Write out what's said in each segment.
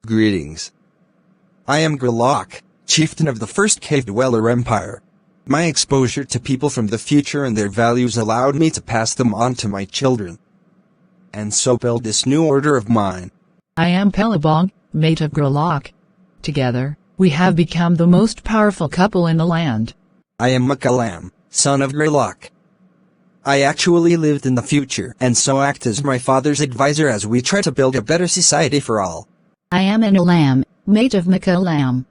Greetings. I am Grolock, chieftain of the First Cavedweller Empire. My exposure to people from the future and their values allowed me to pass them on to my children, and so build this new order of mine. I am Pelabong, mate of Grolock. Together, we have become the most powerful couple in the land. I am Makalam, son of Grolock. I actually lived in the future and so act as my father's advisor as we try to build a better society for all. I am an Alam, mate of Makalam.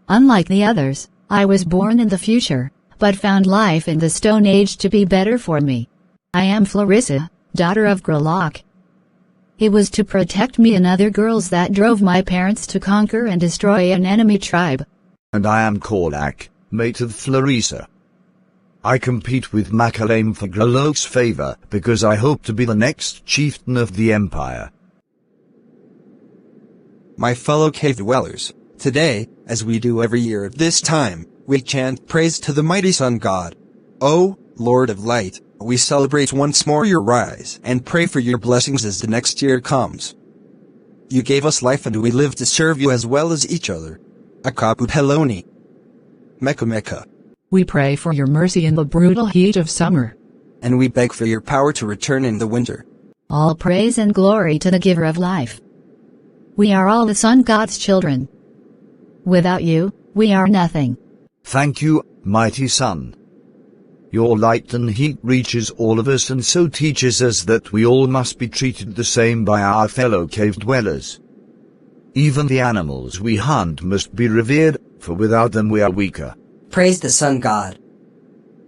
Unlike the others, I was born in the future, but found life in the Stone Age to be better for me. I am Clarissa, daughter of Grolock. It was to protect me and other girls that drove my parents to conquer and destroy an enemy tribe. And I am Grolock, mate of Clarissa. I compete with Makalam for Grolock's favor because I hope to be the next chieftain of the empire. My fellow cave dwellers, today, as we do every year at this time, we chant praise to the mighty sun god. O Lord of Light, we celebrate once more your rise and pray for your blessings as the next year comes. You gave us life and we live to serve you as well as each other. Akaput Heloni. Mecca Mecca. We pray for your mercy in the brutal heat of summer. And we beg for your power to return in the winter. All praise and glory to the giver of life. We are all the sun god's children. Without you, we are nothing. Thank you, mighty sun. Your light and heat reaches all of us and so teaches us that we all must be treated the same by our fellow cave dwellers. Even the animals we hunt must be revered, for without them we are weaker. Praise the sun god.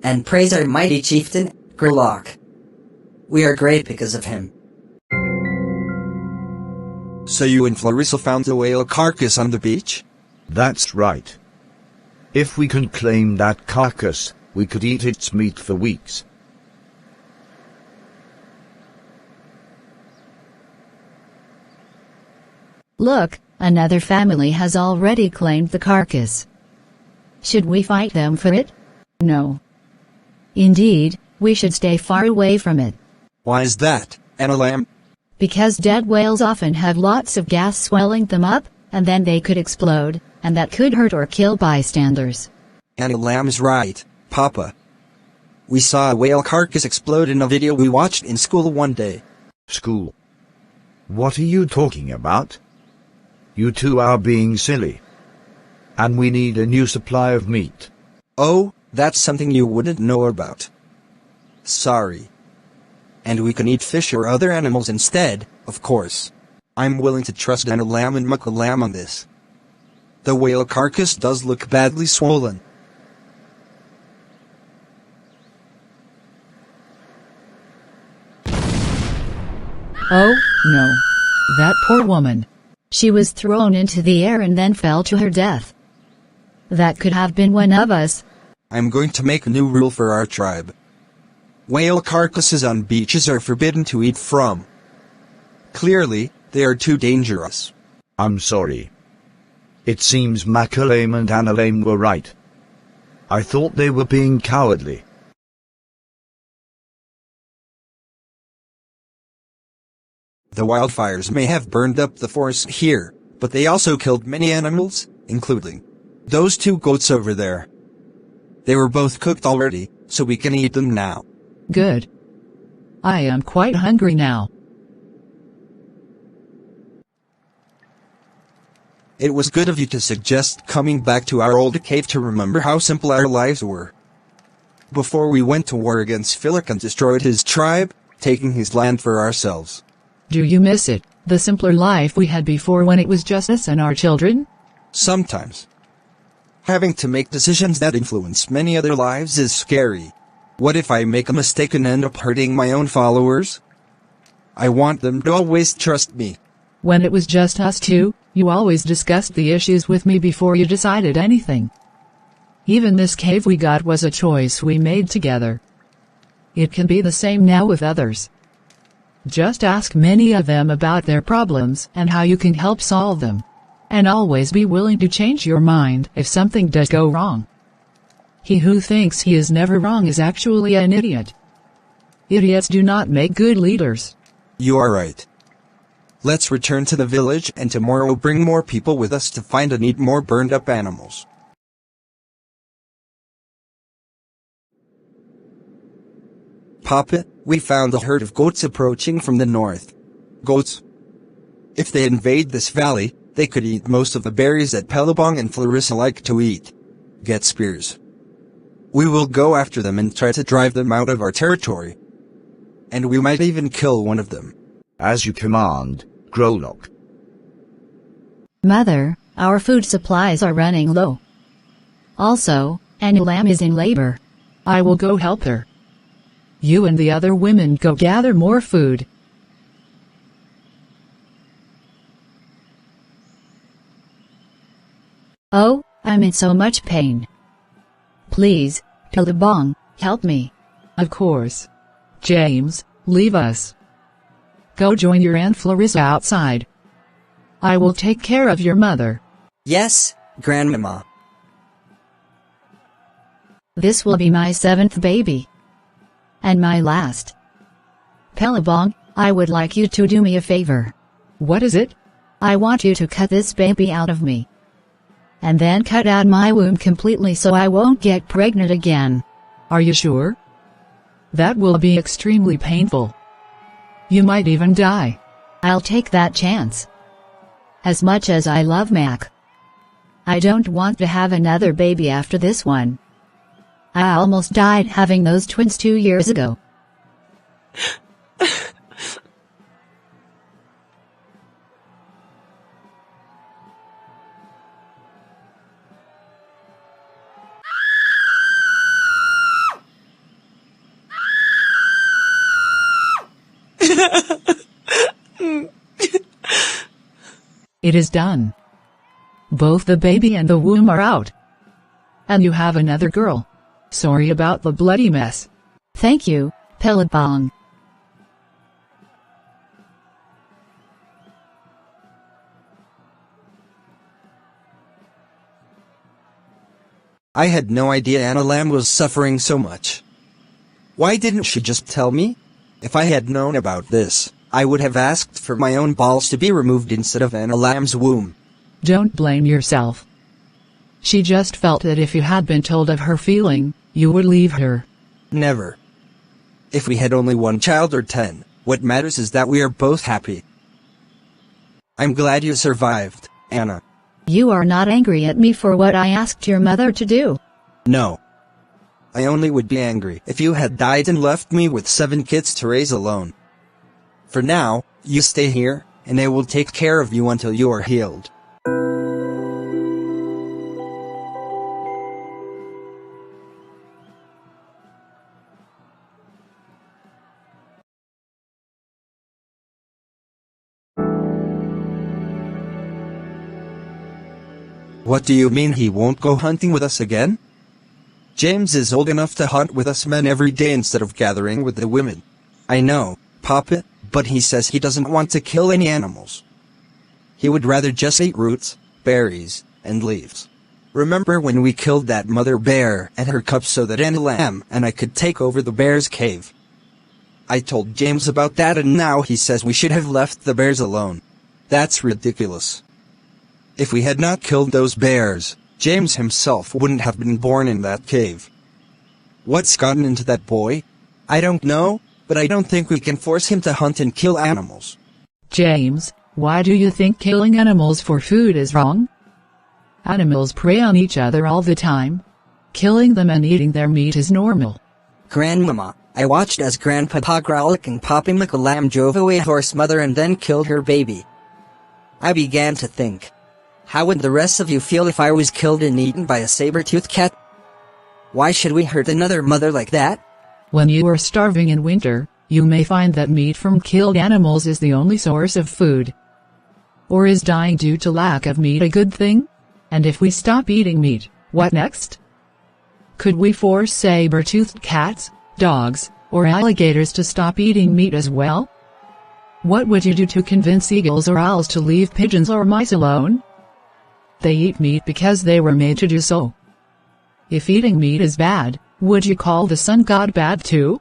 And praise our mighty chieftain, Grolock. We are great because of him. So you and Clarissa found a whale carcass on the beach? That's right. If we can claim that carcass, we could eat its meat for weeks. Look, another family has already claimed the carcass. Should we fight them for it? No. Indeed, we should stay far away from it. Why is that, Analam? Because dead whales often have lots of gas swelling them up, and then they could explode, and that could hurt or kill bystanders. Analam is right, Papa. We saw a whale carcass explode in a video we watched in school one day. School? What are you talking about? You two are being silly. And we need a new supply of meat. Oh, that's something you wouldn't know about. Sorry. And we can eat fish or other animals instead, of course. I'm willing to trust Analam and Makalam on this. The whale carcass does look badly swollen. Oh, no. That poor woman. She was thrown into the air and then fell to her death. That could have been one of us. I'm going to make a new rule for our tribe. Whale carcasses on beaches are forbidden to eat from. Clearly, they are too dangerous. I'm sorry. It seems Makalam and Analam were right. I thought they were being cowardly. The wildfires may have burned up the forest here, but they also killed many animals, including those two goats over there. They were both cooked already, so we can eat them now. Good. I am quite hungry now. It was good of you to suggest coming back to our old cave to remember how simple our lives were. Before we went to war against Philip and destroyed his tribe, taking his land for ourselves. Do you miss it, the simpler life we had before when it was just us and our children? Sometimes. Having to make decisions that influence many other lives is scary. What if I make a mistake and end up hurting my own followers? I want them to always trust me. When it was just us two, you always discussed the issues with me before you decided anything. Even this cave we got was a choice we made together. It can be the same now with others. Just ask many of them about their problems and how you can help solve them. And always be willing to change your mind if something does go wrong. He who thinks he is never wrong is actually an idiot. Idiots do not make good leaders. You are right. Let's return to the village and tomorrow bring more people with us to find and eat more burned up animals. Papa, we found a herd of goats approaching from the north. Goats? If they invade this valley, they could eat most of the berries that Pelabong and Clarissa like to eat. Get spears. We will go after them and try to drive them out of our territory. And we might even kill one of them. As you command, Grolock. Mother, our food supplies are running low. Also, Anilam is in labor. I will go help her. You and the other women go gather more food. Oh, I'm in so much pain. Please, Pelabong, help me. Of course. James, leave us. Go join your Aunt Clarissa outside. I will take care of your mother. Yes, Grandmama. This will be my 7th baby. And my last. Pelabong, I would like you to do me a favor. What is it? I want you to cut this baby out of me. And then cut out my womb completely so I won't get pregnant again. Are you sure? That will be extremely painful. You might even die. I'll take that chance. As much as I love Mac, I don't want to have another baby after this one. I almost died having those twins 2 years ago. It is done. Both the baby and the womb are out. And you have another girl. Sorry about the bloody mess. Thank you, Pelabong. I had no idea Anilam was suffering so much. Why didn't she just tell me? If I had known about this, I would have asked for my own balls to be removed instead of Anilam's womb. Don't blame yourself. She just felt that if you had been told of her feeling, you would leave her. Never. If we had only one child or 10, what matters is that we are both happy. I'm glad you survived, Anna. You are not angry at me for what I asked your mother to do. No. I only would be angry if you had died and left me with 7 kids to raise alone. For now, you stay here, and I will take care of you until you are healed. What do you mean he won't go hunting with us again? James is old enough to hunt with us men every day instead of gathering with the women. I know, Papa, but he says he doesn't want to kill any animals. He would rather just eat roots, berries, and leaves. Remember when we killed that mother bear and her cubs so that Anilam and I could take over the bear's cave? I told James about that and now he says we should have left the bears alone. That's ridiculous. If we had not killed those bears, James himself wouldn't have been born in that cave. What's gotten into that boy? I don't know, but I don't think we can force him to hunt and kill animals. James, why do you think killing animals for food is wrong? Animals prey on each other all the time. Killing them and eating their meat is normal. Grandmama, I watched as Grandpapa Grolock and Papa Makalam drove away a horse mother and then killed her baby. I began to think, how would the rest of you feel if I was killed and eaten by a saber-toothed cat? Why should we hurt another mother like that? When you are starving in winter, you may find that meat from killed animals is the only source of food. Or is dying due to lack of meat a good thing? And if we stop eating meat, what next? Could we force saber-toothed cats, dogs, or alligators to stop eating meat as well? What would you do to convince eagles or owls to leave pigeons or mice alone? They eat meat because they were made to do so. If eating meat is bad, would you call the sun god bad too?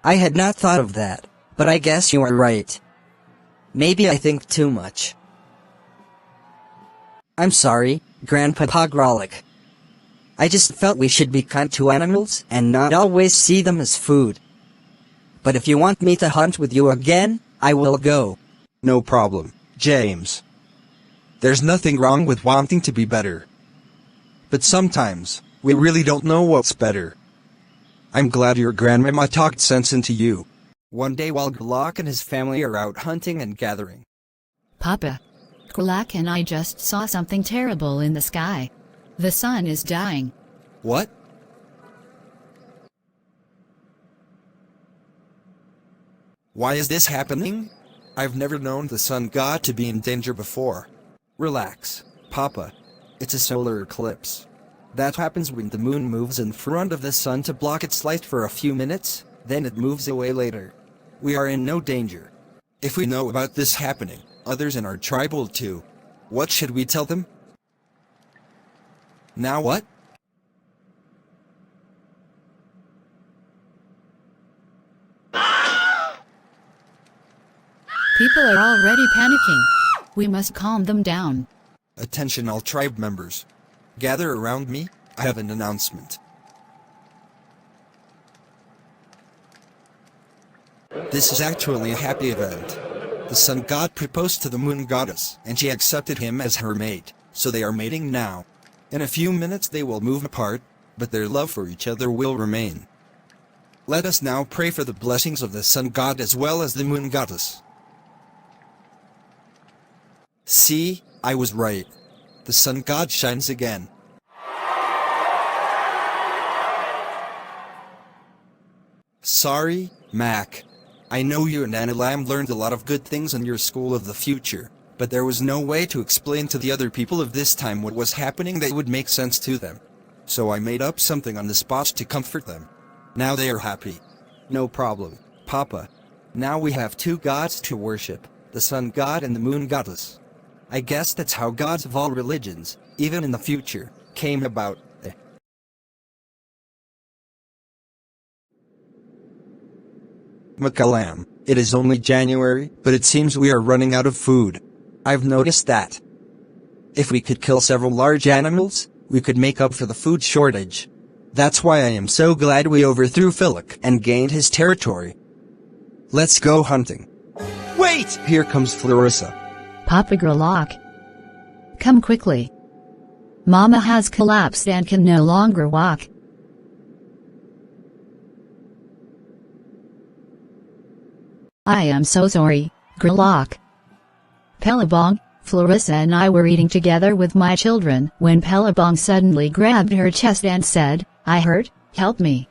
I had not thought of that, but I guess you are right. Maybe I think too much. I'm sorry, Grandpapa Grolock. I just felt we should be kind to animals and not always see them as food. But if you want me to hunt with you again, I will go. No problem, James. There's nothing wrong with wanting to be better. But sometimes, we really don't know what's better. I'm glad your grandmama talked sense into you. One day while Grolock and his family are out hunting and gathering. Papa, Grolock and I just saw something terrible in the sky. The sun is dying. What? Why is this happening? I've never known the sun god to be in danger before. Relax, Papa. It's a solar eclipse. That happens when the moon moves in front of the sun to block its light for a few minutes, then it moves away later. We are in no danger. If we know about this happening, others in our tribe will too. What should we tell them? Now what? People are already panicking. We must calm them down. Attention all tribe members. Gather around me, I have an announcement. This is actually a happy event. The sun god proposed to the moon goddess, and she accepted him as her mate, so they are mating now. In a few minutes they will move apart, but their love for each other will remain. Let us now pray for the blessings of the sun god as well as the moon goddess. See, I was right. The sun god shines again. Sorry, Mac. I know you and Anilam learned a lot of good things in your school of the future, but there was no way to explain to the other people of this time what was happening that would make sense to them. So I made up something on the spot to comfort them. Now they are happy. No problem, Papa. Now we have two gods to worship, the sun god and the moon goddess. I guess that's how gods of all religions, even in the future, came about. Makalam, it is only January, but it seems we are running out of food. I've noticed that. If we could kill several large animals, we could make up for the food shortage. That's why I am so glad we overthrew Philip and gained his territory. Let's go hunting. Wait! Here comes Clarissa. Papa Grolock, come quickly. Mama has collapsed and can no longer walk. I am so sorry, Grolock. Pelabong, Clarissa and I were eating together with my children when Pelabong suddenly grabbed her chest and said, "I hurt, help me."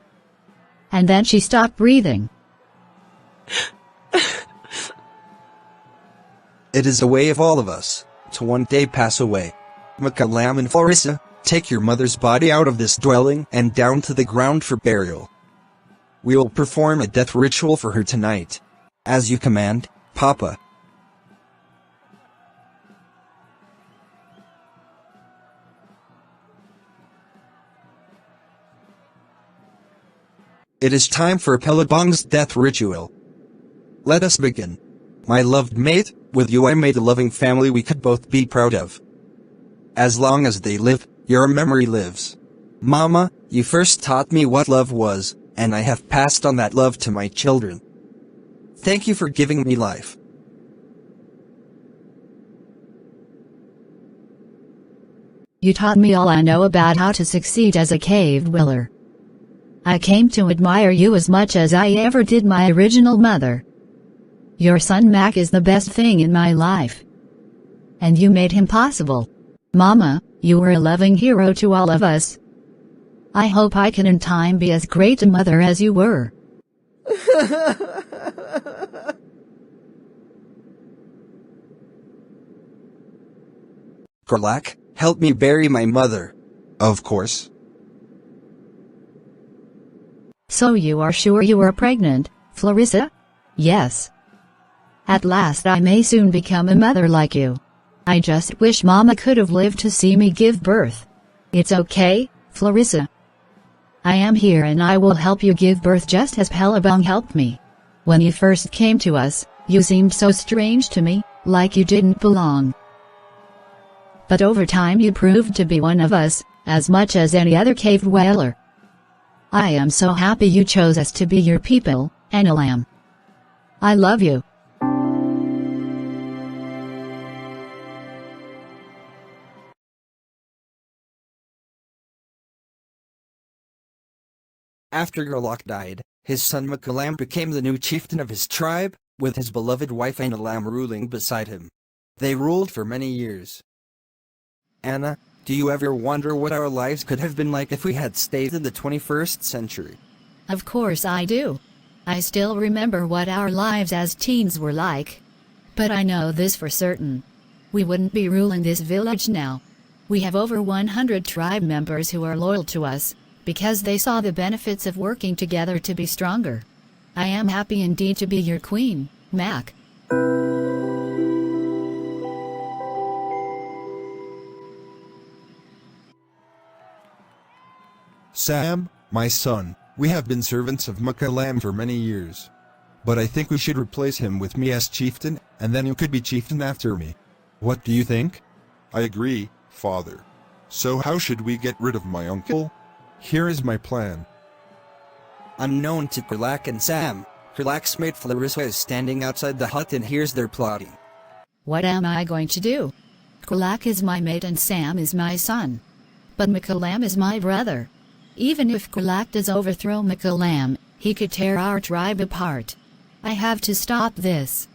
And then she stopped breathing. It is a way of all of us, to one day pass away. Makalam and Clarissa, take your mother's body out of this dwelling and down to the ground for burial. We will perform a death ritual for her tonight. As you command, Papa. It is time for Pelabong's death ritual. Let us begin. My loved mate, with you I made a loving family we could both be proud of. As long as they live, your memory lives. Mama, you first taught me what love was, and I have passed on that love to my children. Thank you for giving me life. You taught me all I know about how to succeed as a cave dweller. I came to admire you as much as I ever did my original mother. Your son Mac is the best thing in my life. And you made him possible. Mama, you were a loving hero to all of us. I hope I can in time be as great a mother as you were. Grolock, help me bury my mother. Of course. So you are sure you are pregnant, Clarissa? Yes. At last I may soon become a mother like you. I just wish Mama could have lived to see me give birth. It's okay, Clarissa. I am here and I will help you give birth just as Pelabong helped me. When you first came to us, You seemed so strange to me, like you didn't belong. But over time you proved to be one of us, as much as any other cave dweller. I am so happy you chose us to be your people, Analam. I love you. After Grolock died, his son Makalam became the new chieftain of his tribe, with his beloved wife Analam ruling beside him. They ruled for many years. Anna, do you ever wonder what our lives could have been like if we had stayed in the 21st century? Of course I do. I still remember what our lives as teens were like. But I know this for certain. We wouldn't be ruling this village now. We have over 100 tribe members who are loyal to us, because they saw the benefits of working together to be stronger. I am happy indeed to be your queen, Mac. Sam, my son, we have been servants of Makalam for many years. But I think we should replace him with me as chieftain, and then you could be chieftain after me. What do you think? I agree, father. So how should we get rid of my uncle? Here is my plan. Unknown to Grolock and Sam, Grolock's mate Clarissa is standing outside the hut and hears their plotting. What am I going to do? Grolock is my mate and Sam is my son. But Makalam is my brother. Even if Grolock does overthrow Makalam, he could tear our tribe apart. I have to stop this.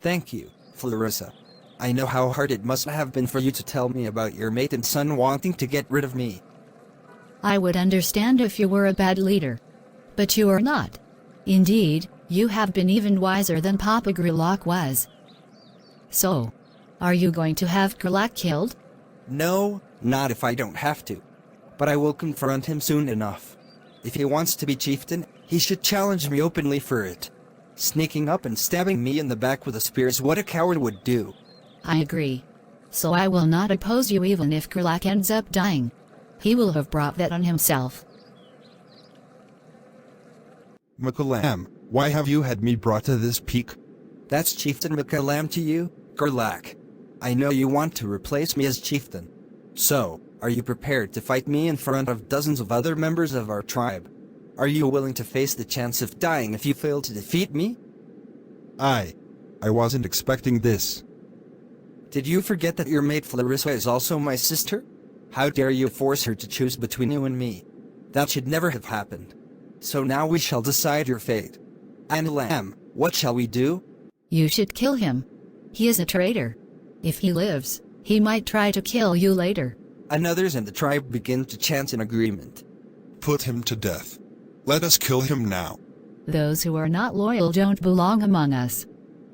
Thank you, Clarissa. I know how hard it must have been for you to tell me about your mate and son wanting to get rid of me. I would understand if you were a bad leader. But you are not. Indeed, you have been even wiser than Papa Grolock was. So, are you going to have Grolock killed? No, not if I don't have to. But I will confront him soon enough. If he wants to be chieftain, he should challenge me openly for it. Sneaking up and stabbing me in the back with a spear is what a coward would do. I agree. So I will not oppose you even if Grolock ends up dying. He will have brought that on himself. Makalam, why have you had me brought to this peak? That's Chieftain Makalam to you, Grolock. I know you want to replace me as chieftain. So, are you prepared to fight me in front of dozens of other members of our tribe? Are you willing to face the chance of dying if you fail to defeat me? I wasn't expecting this. Did you forget that your mate Clarissa is also my sister? How dare you force her to choose between you and me? That should never have happened. So now we shall decide your fate. Analam, what shall we do? You should kill him. He is a traitor. If he lives, he might try to kill you later. And others in the tribe begin to chant in agreement. Put him to death. Let us kill him now. Those who are not loyal don't belong among us.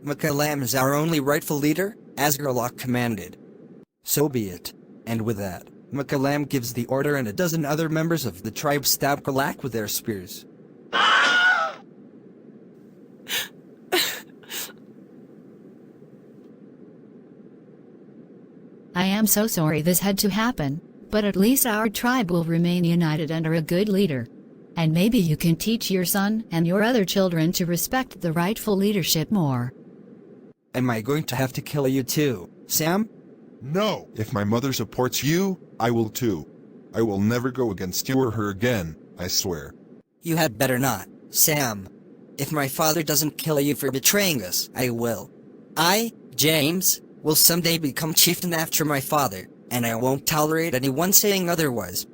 Makalam is our only rightful leader, as Grolock commanded. So be it. And with that, Makalam gives the order and a dozen other members of the tribe stab Grolock with their spears. I am so sorry this had to happen, but at least our tribe will remain united under a good leader. And maybe you can teach your son and your other children to respect the rightful leadership more. Am I going to have to kill you too, Sam? No! If my mother supports you, I will too. I will never go against you or her again, I swear. You had better not, Sam. If my father doesn't kill you for betraying us, I will. I, James, will someday become chieftain after my father, and I won't tolerate anyone saying otherwise.